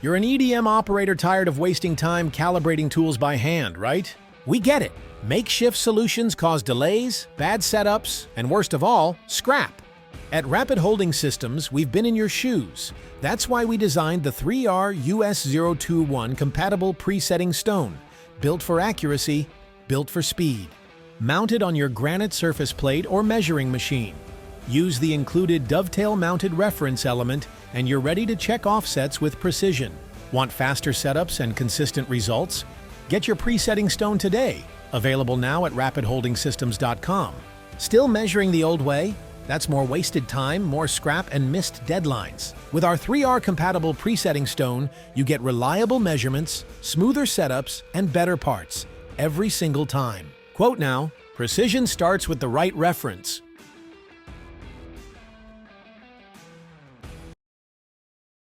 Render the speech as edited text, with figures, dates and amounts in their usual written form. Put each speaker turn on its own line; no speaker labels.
You're an EDM operator tired of wasting time calibrating tools by hand, right? We get it. Makeshift solutions cause delays, bad setups, and worst of all, scrap. At Rapid Holding Systems, we've been in your shoes. That's why we designed the 3R-US021 compatible presetting stone, built for accuracy, built for speed. Mounted on your granite surface plate or measuring machine. Use the included dovetail-mounted reference element and you're ready to check offsets with precision. Want faster setups and consistent results? Get your presetting stone today. Available now at rapidholdingsystems.com. Still measuring the old way? That's more wasted time, more scrap, and missed deadlines. With our 3R-compatible presetting stone, you get reliable measurements, smoother setups, and better parts every single time. Quote now, "Precision starts with the right reference."